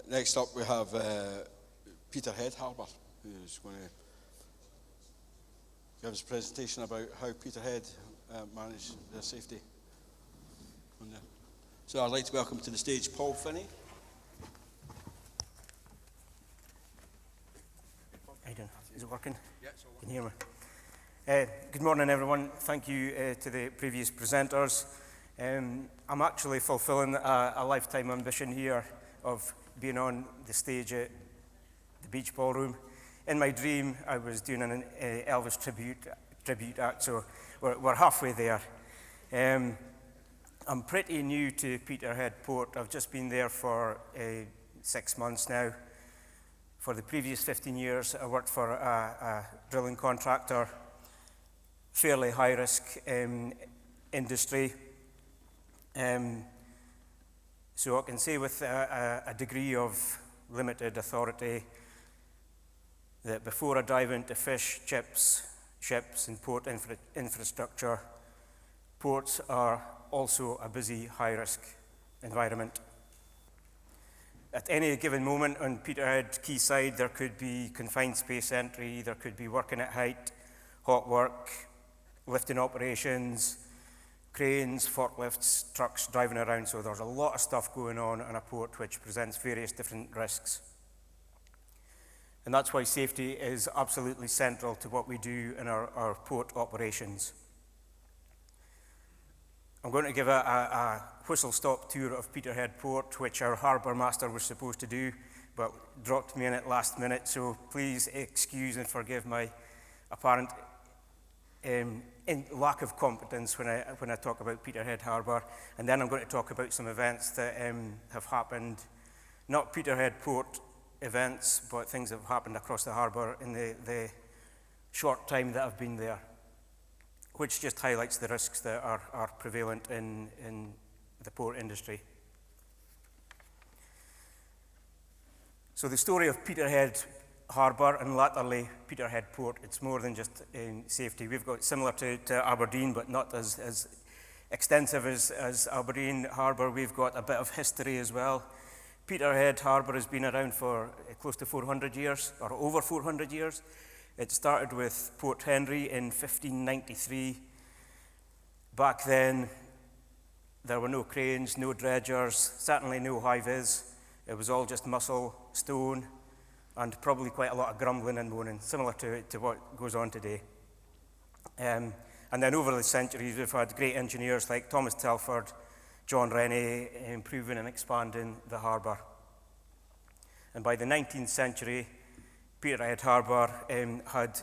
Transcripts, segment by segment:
Next up we have Peterhead Harbour, who's going to give us a presentation about how Peterhead manage their safety. So I'd like to welcome to the stage Paul Finnie. How you doing? Is it working? Yeah, it's all working. Can you hear me? Good morning, everyone. Thank you to the previous presenters. I'm actually fulfilling a lifetime ambition here of being on the stage at the Beach Ballroom. In my dream, I was doing an Elvis tribute act, so we're halfway there. I'm pretty new to Peterhead Port. I've just been there for 6 months now. For the previous 15 years, I worked for a drilling contractor, fairly high-risk industry. So I can say with a degree of limited authority that before I dive into fish, chips, ships and port infrastructure, ports are also a busy, high-risk environment. At any given moment on Peterhead quayside, there could be confined space entry, there could be working at height, hot work, lifting operations, cranes, forklifts, trucks driving around. So there's a lot of stuff going on in a port which presents various different risks. And that's why safety is absolutely central to what we do in our port operations. I'm going to give a whistle-stop tour of Peterhead Port, which our harbour master was supposed to do, but dropped me in at last minute, so please excuse and forgive my apparent lack of competence when I talk about Peterhead Harbour. And then I'm going to talk about some events that have happened, not Peterhead Port events, but things that have happened across the harbour in the short time that I've been there, which just highlights the risks that are prevalent in the port industry. So the story of Peterhead Harbour and latterly Peterhead Port, it's more than just safety. We've got similar to Aberdeen, but not as extensive as Aberdeen Harbour. We've got a bit of history as well. Peterhead Harbour has been around for close to 400 years, or over 400 years. It started with Port Henry in 1593. Back then, there were no cranes, no dredgers, certainly no high-vis. It was all just muscle, stone, and probably quite a lot of grumbling and moaning, similar to what goes on today. And then over the centuries, we've had great engineers like Thomas Telford, John Rennie, improving and expanding the harbour. And by the 19th century, Peterhead Harbour had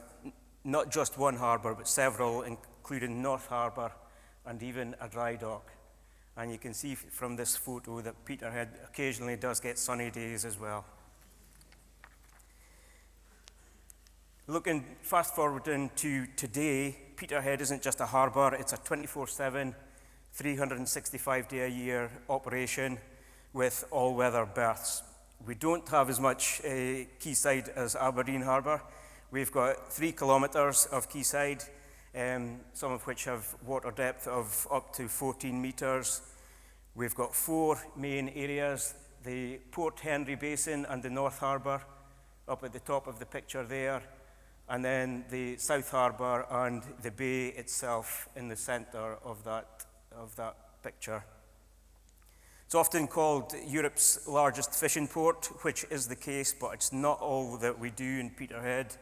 not just one harbour, but several, including North Harbour and even a dry dock. And you can see from this photo that Peterhead occasionally does get sunny days as well. Looking fast forward into today, Peterhead isn't just a harbour, it's a 24/7, 365-day-a-year operation with all-weather berths. We don't have as much quayside as Aberdeen Harbour. We've got 3 kilometres of quayside, some of which have water depth of up to 14 metres. We've got 4 main areas, the Port Henry Basin and the North Harbour, up at the top of the picture there, and then the South Harbour and the bay itself in the centre of that picture. It's often called Europe's largest fishing port, which is the case, but it's not all that we do in Peterhead.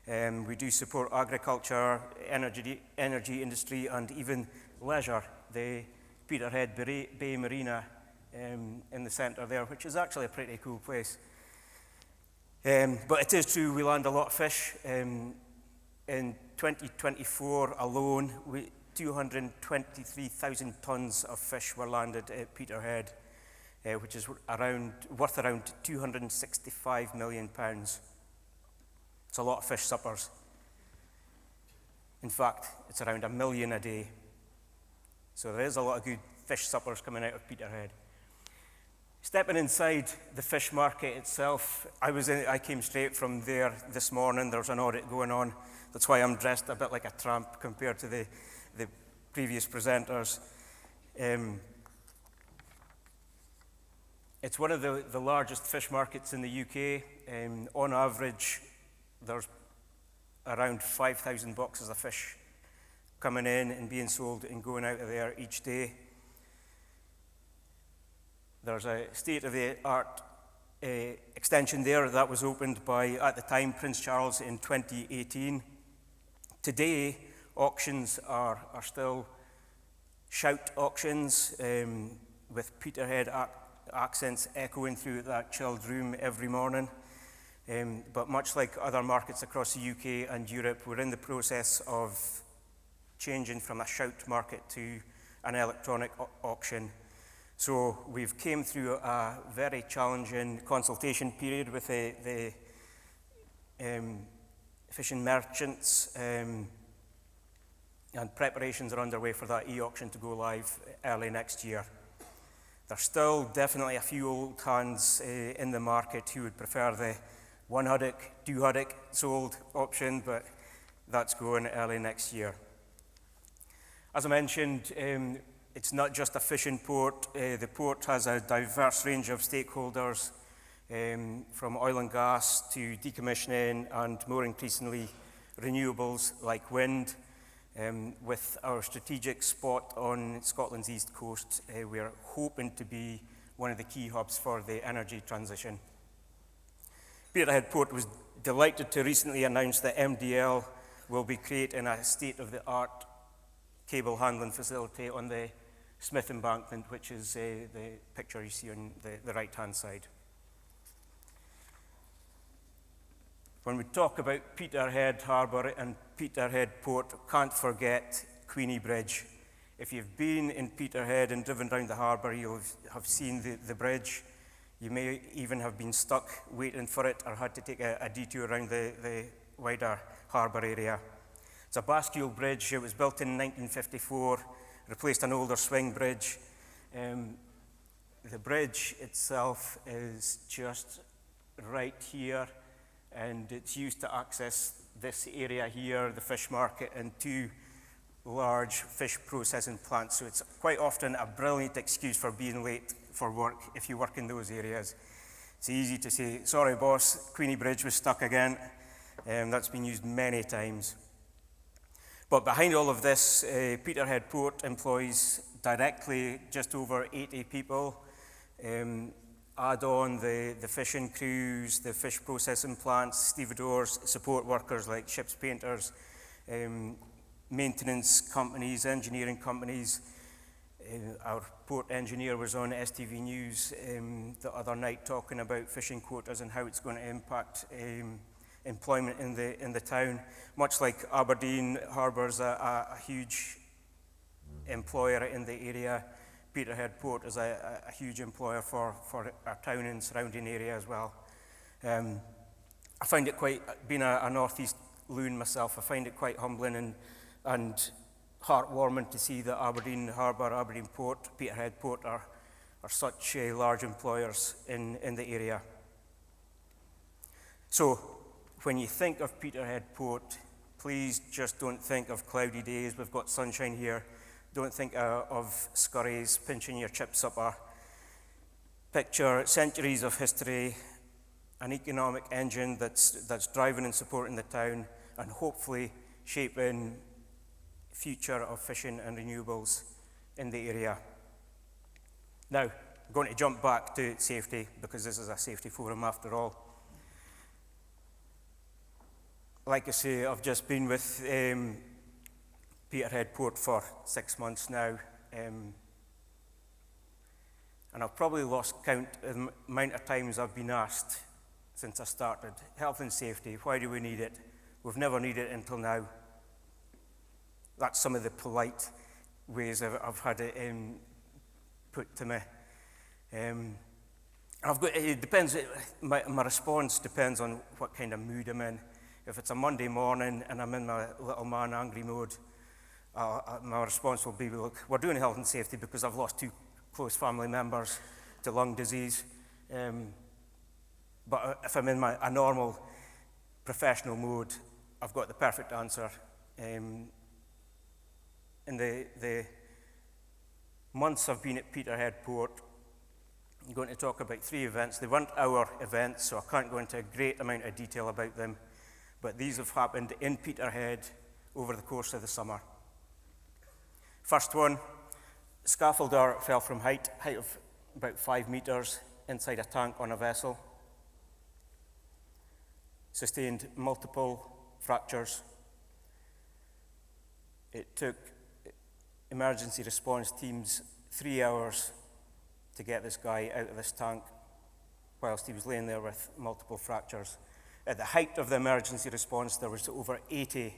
We do support agriculture, energy industry, and even leisure. The Peterhead Bay Marina in the centre there, which is actually a pretty cool place. But it is true, we land a lot of fish. In 2024 alone, 223,000 tonnes of fish were landed at Peterhead, which is worth around £265 million. It's a lot of fish suppers. In fact, it's around 1 million a day. So there is a lot of good fish suppers coming out of Peterhead. Stepping inside the fish market itself, I came straight from there this morning. There's an audit going on. That's why I'm dressed a bit like a tramp compared to the previous presenters. It's one of the largest fish markets in the UK. On average, there's around 5,000 boxes of fish coming in and being sold and going out of there each day. There's a state-of-the-art extension there that was opened by, at the time, Prince Charles in 2018. Today, auctions are still shout auctions with Peterhead accents echoing through that chilled room every morning. But much like other markets across the UK and Europe, we're in the process of changing from a shout market to an electronic auction. So we've came through a very challenging consultation period with the fishing merchants, and preparations are underway for that e-auction to go live early next year. There's still definitely a few old hands in the market who would prefer the one haddock, two haddock sold option, but that's going early next year. As I mentioned, it's not just a fishing port. The port has a diverse range of stakeholders, from oil and gas to decommissioning and more increasingly renewables like wind. With our strategic spot on Scotland's east coast, we're hoping to be one of the key hubs for the energy transition. Peterhead Port was delighted to recently announce that MDL will be creating a state-of-the-art cable handling facility on the Smith Embankment, which is the picture you see on the right-hand side. When we talk about Peterhead Harbour and Peterhead Port, can't forget Queenie Bridge. If you've been in Peterhead and driven down the harbour, you'll have seen the bridge. You may even have been stuck waiting for it or had to take a detour around the wider harbour area. It's a bascule bridge. It was built in 1954, replaced an older swing bridge. The bridge itself is just right here, and it's used to access this area here, the fish market, and two large fish processing plants. So it's quite often a brilliant excuse for being late for work if you work in those areas. It's easy to say, sorry boss, Queenie Bridge was stuck again. That's been used many times. But behind all of this, Peterhead Port employs directly just over 80 people. Add on the fishing crews, the fish processing plants, stevedores, support workers like ship's painters, maintenance companies, engineering companies. Our port engineer was on STV News the other night talking about fishing quotas and how it's going to impact employment in the town. Much like Aberdeen Harbour's a huge employer in the area, Peterhead Port is a huge employer for our town and surrounding area as well. I find it quite, being a northeast loon myself, I find it quite humbling and heartwarming to see that Aberdeen Harbour, Aberdeen Port, Peterhead Port are such large employers in the area. So when you think of Peterhead Port, please just don't think of cloudy days. We've got sunshine here. Don't think of scurries pinching your chips up a picture. Centuries of history, an economic engine that's driving and supporting the town and hopefully shaping future of fishing and renewables in the area. Now, I'm going to jump back to safety because this is a safety forum after all. Like I say, I've just been with Peterhead Port for 6 months now, and I've probably lost count of the amount of times I've been asked since I started. Health and safety, why do we need it? We've never needed it until now. That's some of the polite ways I've had it put to me. It depends, my response depends on what kind of mood I'm in. If it's a Monday morning and I'm in my little man angry mode, my response will be, look, we're doing health and safety because I've lost 2 close family members to lung disease. But if I'm in a normal professional mode, I've got the perfect answer. In the months I've been at Peterhead Port, I'm going to talk about 3 events. They weren't our events, so I can't go into a great amount of detail about them, but these have happened in Peterhead over the course of the summer. First one, scaffolder fell from height of about 5 meters inside a tank on a vessel. Sustained multiple fractures. It took emergency response teams 3 hours to get this guy out of this tank whilst he was laying there with multiple fractures. At the height of the emergency response, there was over 80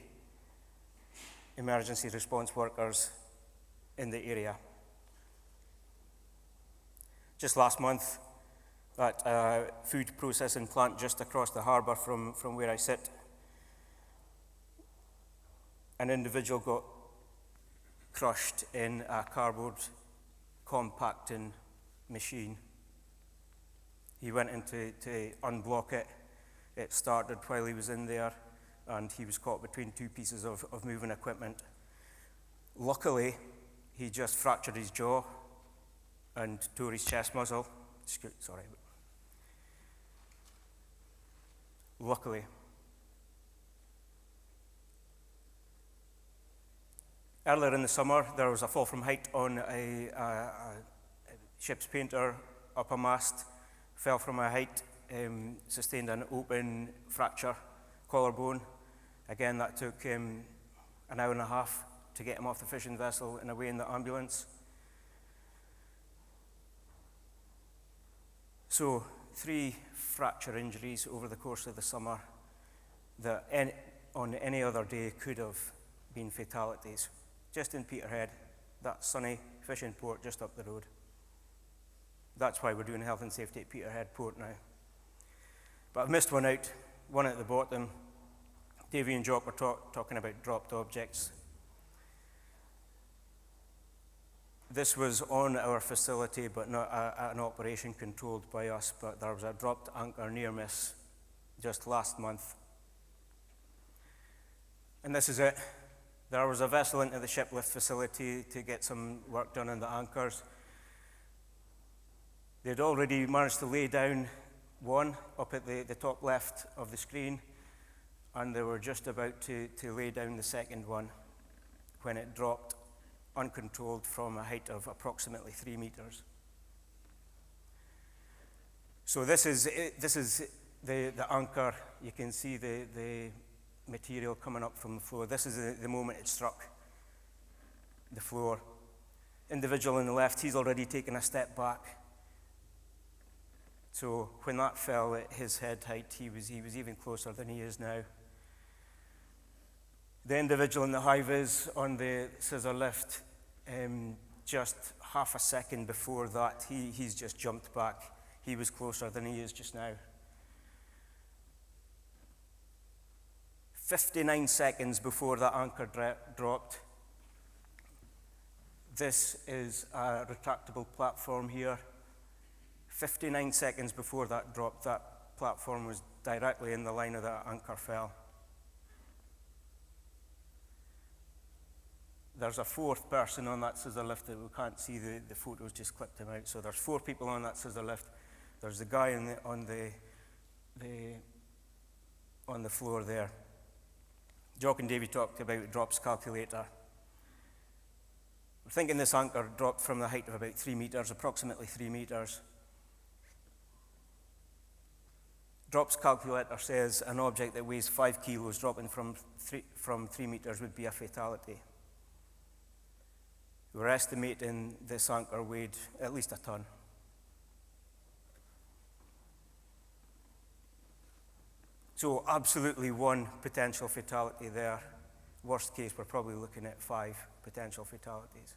emergency response workers in the area. Just last month, at food processing plant just across the harbour from where I sit, an individual got crushed in a cardboard compacting machine. He went in to unblock it. It started while he was in there, and he was caught between 2 pieces of moving equipment. Luckily, he just fractured his jaw and tore his chest muscle. Sorry. Luckily. Earlier in the summer, there was a fall from height on a ship's painter up a mast, fell from a height, sustained an open fracture, collarbone. Again, that took an hour and a half to get him off the fishing vessel and away in the ambulance. So 3 fracture injuries over the course of the summer that on any other day could have been fatalities. Just in Peterhead, that sunny fishing port just up the road. That's why we're doing health and safety at Peterhead Port now. But I've missed one out, one at the bottom. Davey and Jock were talking about dropped objects. This was on our facility, but not an operation controlled by us, but there was a dropped anchor near miss just last month. And this is it. There was a vessel into the shiplift facility to get some work done on the anchors. They'd already managed to lay down one up at the top left of the screen, and they were just about to lay down the second one when it dropped uncontrolled from a height of approximately 3 meters. So this is the anchor. You can see the material coming up from the floor. This is the moment it struck the floor. Individual on the left, he's already taken a step back. So when that fell at his head height, he was even closer than he is now. The individual in the high-vis on the scissor lift, just half a second before that, he's just jumped back. He was closer than he is just now. 59 seconds before that anchor dropped. This is a retractable platform here. 59 seconds before that dropped, that platform was directly in the line of that anchor fell. There's a 4th person on that scissor lift that we can't see, the photos just clipped him out. So there's 4 people on that scissor lift. There's the guy on the floor there. Jock and Davey talked about drops calculator. We're thinking this anchor dropped from the height of about 3 meters, approximately 3 meters. Drops calculator says an object that weighs 5 kilos dropping from 3 meters would be a fatality. We're estimating this anchor weighed at least a ton. So absolutely 1 potential fatality there. Worst case, we're probably looking at 5 potential fatalities.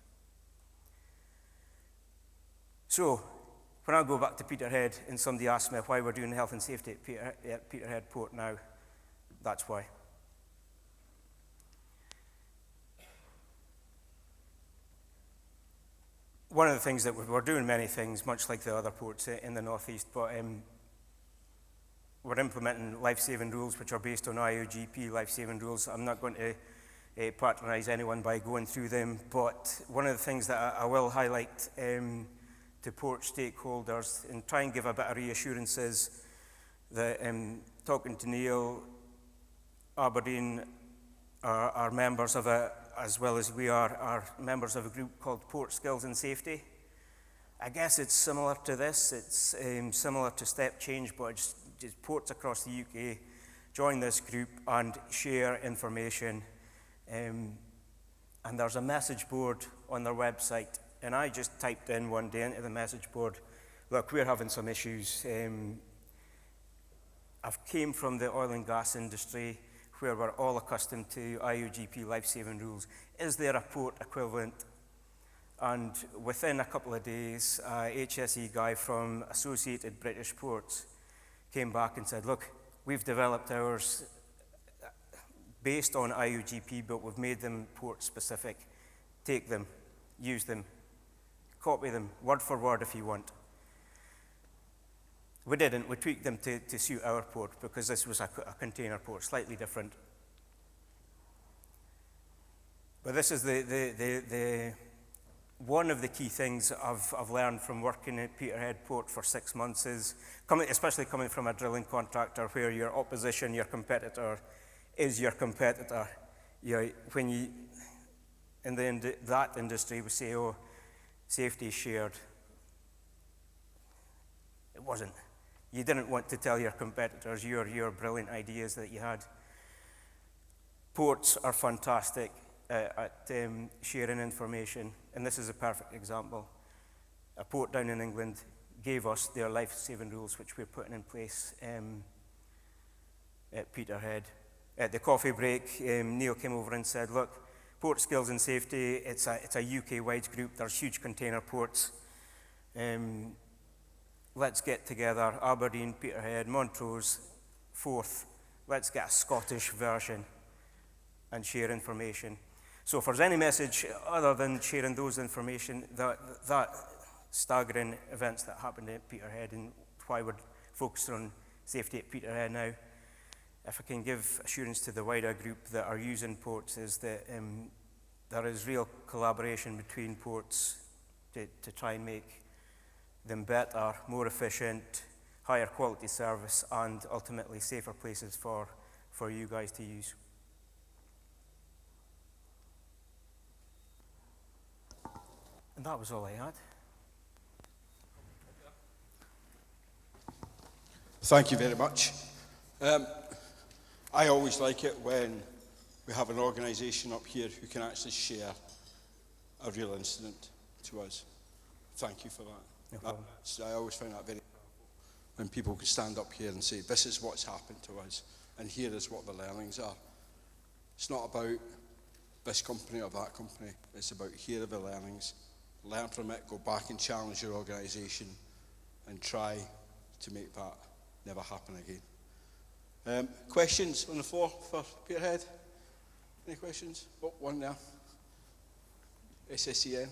So when I go back to Peterhead and somebody asks me why we're doing health and safety at Peterhead Port now, that's why. One of the things that we're doing many things, much like the other ports in the northeast, but we're implementing life-saving rules which are based on IOGP life-saving rules. I'm not going to patronise anyone by going through them, but one of the things that I will highlight to port stakeholders and try and give a bit of reassurances that talking to Neil, Aberdeen are members of as well as we are members of a group called Port Skills and Safety. I guess it's similar to this. It's similar to Step Change, but just ports across the UK join this group and share information. And there's a message board on their website. And I just typed in one day into the message board, look, we're having some issues. I've came from the oil and gas industry where we're all accustomed to IUGP life-saving rules. Is there a port equivalent? And within a couple of days, a HSE guy from Associated British Ports came back and said, look, we've developed ours based on IUGP, but we've made them port-specific. Take them, use them, copy them, word for word if you want. We didn't. We tweaked them to suit our port because this was a container port, slightly different. But this is the one of the key things I've learned from working at Peterhead Port for 6 months is, especially coming from a drilling contractor where your opposition, your competitor, is your competitor. When you, in that industry, we say, oh, safety is shared. It wasn't. You didn't want to tell your competitors your brilliant ideas that you had. Ports are fantastic at sharing information, and this is a perfect example. A port down in England gave us their life-saving rules, which we're putting in place at Peterhead. At the coffee break, Neil came over and said, look, Port Skills and Safety, it's a UK-wide group. There's huge container ports. Let's get together, Aberdeen, Peterhead, Montrose, Forth. Let's get a Scottish version and share information. So if there's any message other than sharing those information, that staggering events that happened at Peterhead and why we're focused on safety at Peterhead now, if I can give assurance to the wider group that are using ports is that there is real collaboration between ports to try and make them better, more efficient, higher quality service, and ultimately safer places for you guys to use. And that was all I had. Thank you very much. I always like it when we have an organisation up here who can actually share a real incident to us. Thank you for that. No problem. I always find that very powerful when people can stand up here and say, this is what's happened to us, and here is what the learnings are. It's not about this company or that company. It's about here are the learnings. Learn from it, go back and challenge your organisation and try to make that never happen again. Questions on the floor for Peterhead? Any questions? Oh, one there. SSEN.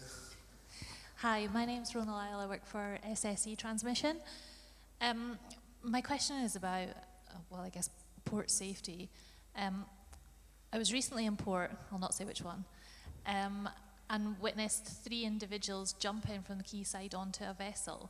Hi, my name's Rona Lyle. I work for SSE Transmission. My question is about, I guess, port safety. I was recently in port, I'll not say which one, and witnessed 3 individuals jumping from the quayside onto a vessel.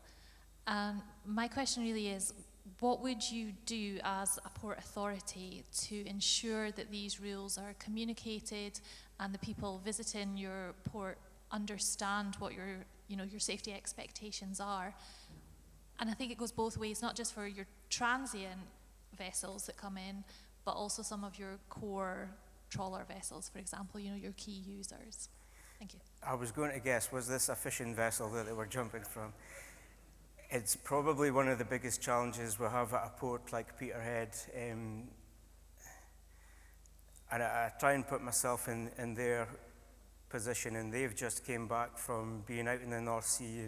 And my question really is, what would you do as a port authority to ensure that these rules are communicated and the people visiting your port understand what your safety expectations are? And I think it goes both ways, not just for your transient vessels that come in, but also some of your core trawler vessels, for example, your key users. Thank you. I was going to guess, was this a fishing vessel that they were jumping from? It's probably one of the biggest challenges we have at a port like Peterhead. And I try and put myself in their position, and they've just came back from being out in the North Sea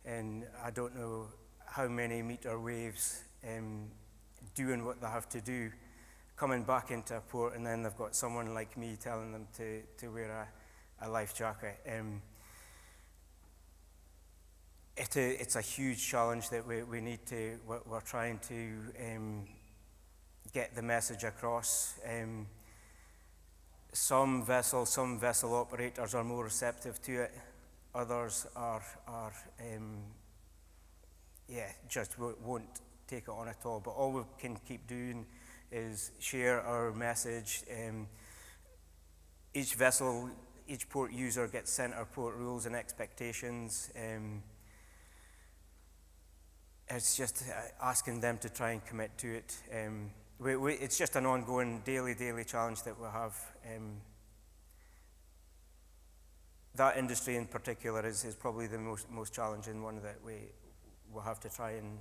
and I don't know how many meter waves, doing what they have to do, coming back into a port, and then they've got someone like me telling them to wear a life jacket. It's a huge challenge that we need to, we're trying to get the message across. Some vessel operators are more receptive to it. others are just won't take it on at all. But all we can keep doing is share our message. Each vessel, each port user gets sent our port rules and expectations. It's just asking them to try and commit to it. It's just an ongoing daily challenge that we'll have. That industry in particular is probably the most challenging one that we will have to try and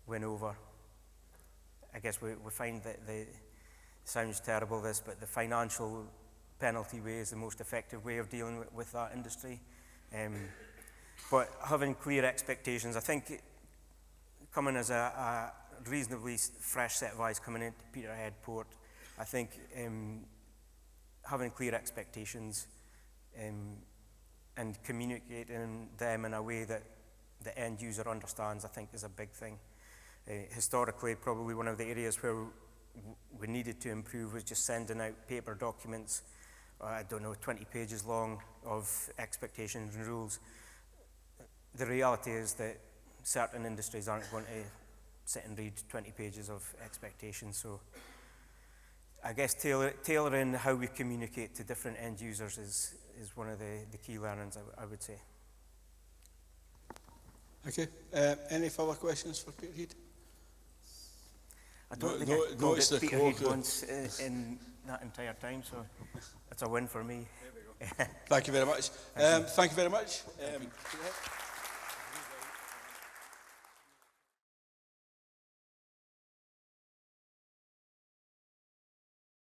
win over. I guess we find that sounds terrible this, but the financial penalty way is the most effective way of dealing with that industry. But having clear expectations, I think coming as a reasonably fresh set of eyes coming into Peterhead Port, I think having clear expectations and communicating them in a way that the end user understands, I think is a big thing. Historically, probably one of the areas where we needed to improve was just sending out paper documents, 20 pages long of expectations and rules. The reality is that certain industries aren't going to sit and read 20 pages of expectations. So I guess tailoring how we communicate to different end users is one of the key learnings, I would say. Okay. Any further questions for Peterhead? I don't think I called it Peterhead once in that entire time, so that's a win for me. Thank you very much. Thank you very much. Thank you.